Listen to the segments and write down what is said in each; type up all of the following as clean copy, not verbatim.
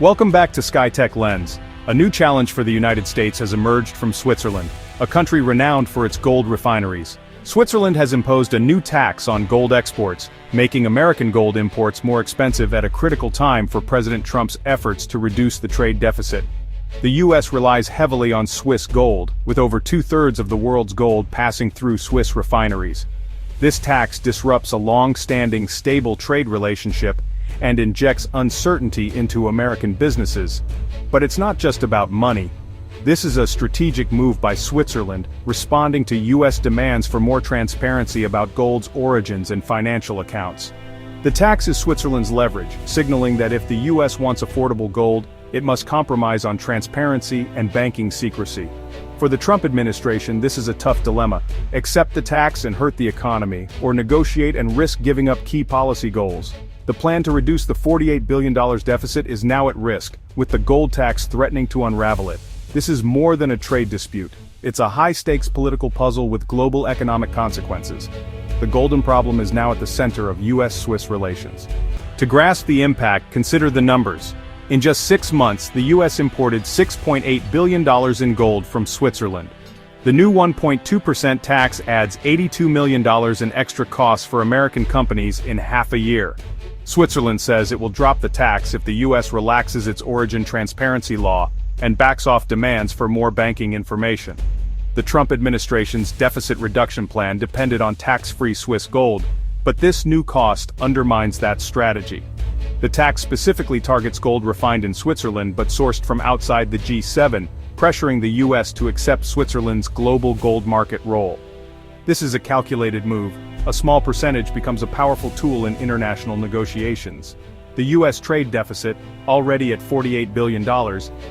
Welcome back to Skytech-Lens. A new challenge for the United States has emerged from Switzerland, a country renowned for its gold refineries. Switzerland has imposed a new tax on gold exports, making American gold imports more expensive at a critical time for President Trump's efforts to reduce the trade deficit. The U.S. relies heavily on Swiss gold, with over two-thirds of the world's gold passing through Swiss refineries. This tax disrupts a long-standing stable trade relationship and injects uncertainty into American businesses. But it's not just about money. This is a strategic move by Switzerland, responding to U.S. demands for more transparency about gold's origins and financial accounts. The tax is Switzerland's leverage, signaling that if the U.S. wants affordable gold, it must compromise on transparency and banking secrecy. For the Trump administration, this is a tough dilemma: accept the tax and hurt the economy, or negotiate and risk giving up key policy goals. The plan to reduce the $48 billion deficit is now at risk, with the gold tax threatening to unravel it. This is more than a trade dispute. It's a high-stakes political puzzle with global economic consequences. The golden problem is now at the center of U.S.-Swiss relations. To grasp the impact, consider the numbers. In just 6 months, the U.S. imported $6.8 billion in gold from Switzerland. The new 1.2% tax adds $82 million in extra costs for American companies in half a year. Switzerland says it will drop the tax if the U.S. relaxes its origin transparency law and backs off demands for more banking information. The Trump administration's deficit reduction plan depended on tax-free Swiss gold, but this new cost undermines that strategy. The tax specifically targets gold refined in Switzerland but sourced from outside the G7, pressuring the U.S. to accept Switzerland's global gold market role. This is a calculated move. A small percentage becomes a powerful tool in international negotiations. The U.S. trade deficit, already at $48 billion,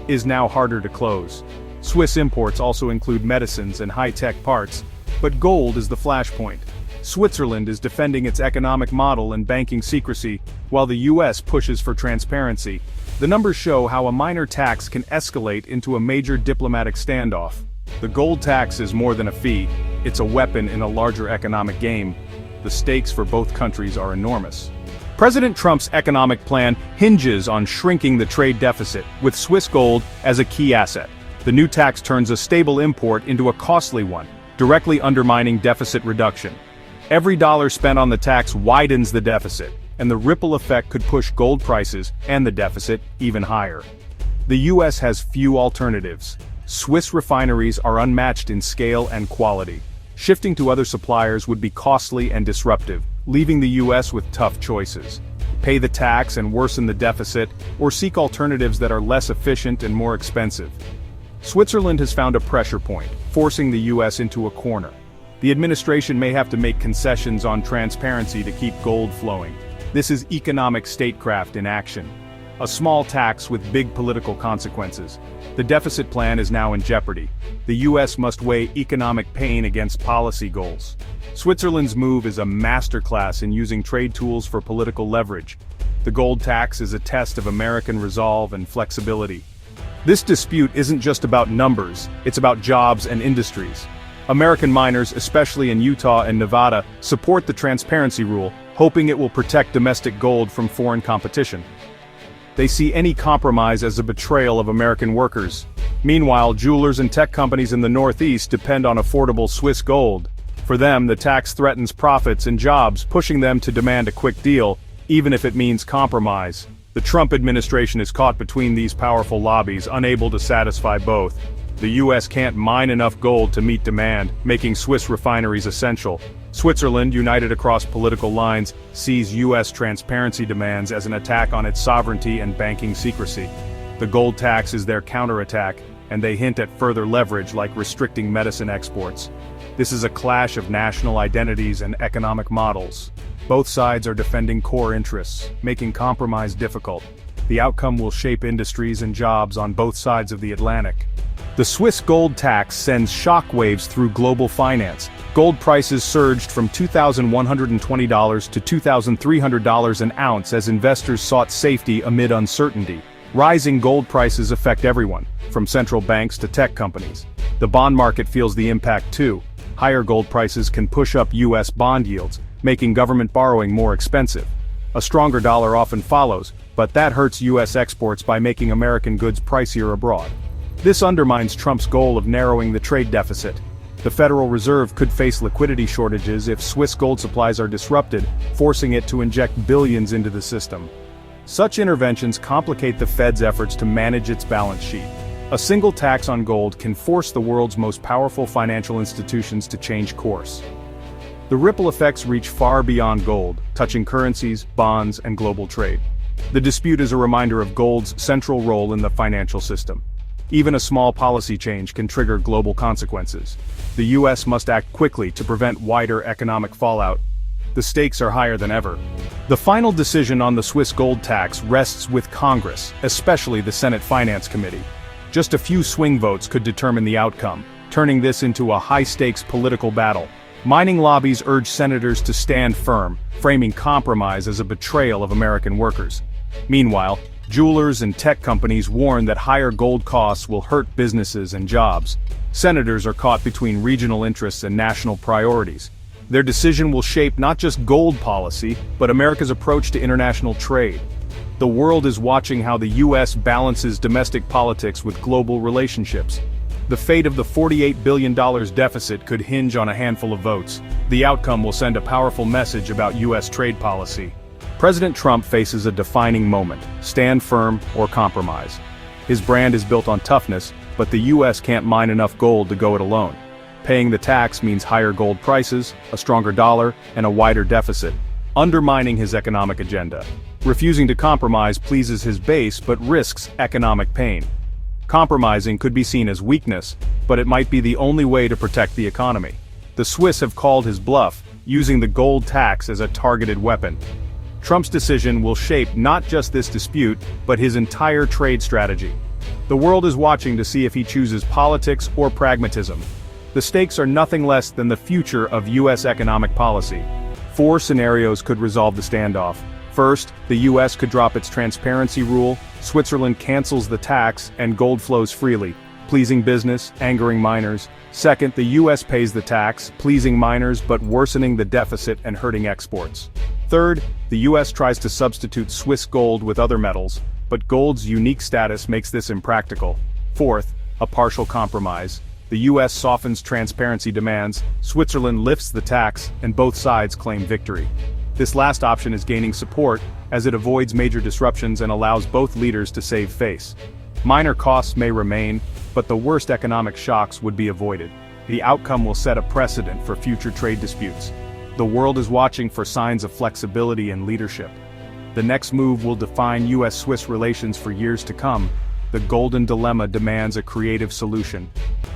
is now harder to close. Swiss imports also include medicines and high-tech parts, but gold is the flashpoint. Switzerland is defending its economic model and banking secrecy, while the U.S. pushes for transparency. The numbers show how a minor tax can escalate into a major diplomatic standoff. The gold tax is more than a fee, it's a weapon in a larger economic game. The stakes for both countries are enormous. President Trump's economic plan hinges on shrinking the trade deficit, with Swiss gold as a key asset. The new tax turns a stable import into a costly one, directly undermining deficit reduction. Every dollar spent on the tax widens the deficit, and the ripple effect could push gold prices and the deficit even higher. The U.S. has few alternatives. Swiss refineries are unmatched in scale and quality. Shifting to other suppliers would be costly and disruptive, leaving the U.S. with tough choices. Pay the tax and worsen the deficit, or seek alternatives that are less efficient and more expensive. Switzerland has found a pressure point, forcing the U.S. into a corner. The administration may have to make concessions on transparency to keep gold flowing. This is economic statecraft in action. A small tax with big political consequences. The deficit plan is now in jeopardy. The U.S. must weigh economic pain against policy goals. Switzerland's move is a masterclass in using trade tools for political leverage. The gold tax is a test of American resolve and flexibility. This dispute isn't just about numbers, it's about jobs and industries. American miners, especially in Utah and Nevada, support the transparency rule, hoping it will protect domestic gold from foreign competition. They see any compromise as a betrayal of American workers. Meanwhile, jewelers and tech companies in the Northeast depend on affordable Swiss gold. For them, the tax threatens profits and jobs, pushing them to demand a quick deal, even if it means compromise. The Trump administration is caught between these powerful lobbies, unable to satisfy both. The U.S. can't mine enough gold to meet demand, making Swiss refineries essential. Switzerland, united across political lines, sees U.S. transparency demands as an attack on its sovereignty and banking secrecy. The gold tax is their counterattack, and they hint at further leverage like restricting medicine exports. This is a clash of national identities and economic models. Both sides are defending core interests, making compromise difficult. The outcome will shape industries and jobs on both sides of the Atlantic. The Swiss gold tax sends shockwaves through global finance. Gold prices surged from $2,120 to $2,300 an ounce as investors sought safety amid uncertainty. Rising gold prices affect everyone, from central banks to tech companies. The bond market feels the impact too. Higher gold prices can push up U.S. bond yields, making government borrowing more expensive. A stronger dollar often follows, but that hurts U.S. exports by making American goods pricier abroad. This undermines Trump's goal of narrowing the trade deficit. The Federal Reserve could face liquidity shortages if Swiss gold supplies are disrupted, forcing it to inject billions into the system. Such interventions complicate the Fed's efforts to manage its balance sheet. A single tax on gold can force the world's most powerful financial institutions to change course. The ripple effects reach far beyond gold, touching currencies, bonds, and global trade. The dispute is a reminder of gold's central role in the financial system. Even a small policy change can trigger global consequences. The U.S. must act quickly to prevent wider economic fallout. The stakes are higher than ever. The final decision on the Swiss gold tax rests with Congress, especially the Senate Finance Committee. Just a few swing votes could determine the outcome, turning this into a high-stakes political battle. Mining lobbies urge senators to stand firm, framing compromise as a betrayal of American workers. Meanwhile, jewelers and tech companies warn that higher gold costs will hurt businesses and jobs. Senators are caught between regional interests and national priorities. Their decision will shape not just gold policy, but America's approach to international trade. The world is watching how the U.S. balances domestic politics with global relationships. The fate of the $48 billion deficit could hinge on a handful of votes. The outcome will send a powerful message about U.S. trade policy. President Trump faces a defining moment: stand firm or compromise. His brand is built on toughness, but the U.S. can't mine enough gold to go it alone. Paying the tax means higher gold prices, a stronger dollar, and a wider deficit, undermining his economic agenda. Refusing to compromise pleases his base but risks economic pain. Compromising could be seen as weakness, but it might be the only way to protect the economy. The Swiss have called his bluff, using the gold tax as a targeted weapon. Trump's decision will shape not just this dispute, but his entire trade strategy. The world is watching to see if he chooses politics or pragmatism. The stakes are nothing less than the future of U.S. economic policy. 4 scenarios could resolve the standoff. First, the U.S. could drop its transparency rule, Switzerland cancels the tax, and gold flows freely, pleasing business, angering miners. Second, the U.S. pays the tax, pleasing miners but worsening the deficit and hurting exports. Third, the U.S. tries to substitute Swiss gold with other metals, but gold's unique status makes this impractical. Fourth, a partial compromise. The U.S. softens transparency demands, Switzerland lifts the tax, and both sides claim victory. This last option is gaining support, as it avoids major disruptions and allows both leaders to save face. Minor costs may remain, but the worst economic shocks would be avoided. The outcome will set a precedent for future trade disputes. The world is watching for signs of flexibility and leadership. The next move will define U.S.-Swiss relations for years to come. The golden dilemma demands a creative solution.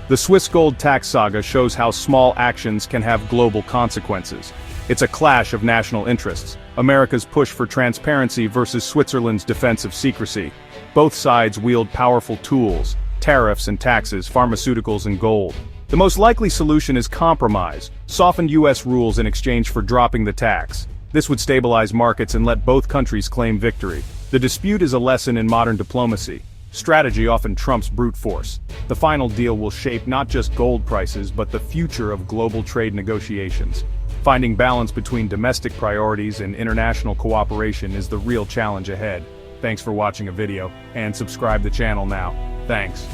The Swiss gold tax saga shows how small actions can have global consequences. It's a clash of national interests, America's push for transparency versus Switzerland's defense of secrecy. Both sides wield powerful tools: tariffs and taxes, pharmaceuticals and gold. The most likely solution is compromise, softened U.S. rules in exchange for dropping the tax. This would stabilize markets and let both countries claim victory. The dispute is a lesson in modern diplomacy. Strategy often trumps brute force. The final deal will shape not just gold prices but the future of global trade negotiations. Finding balance between domestic priorities and international cooperation is the real challenge ahead. Thanks for watching a video, and subscribe the channel now. Thanks.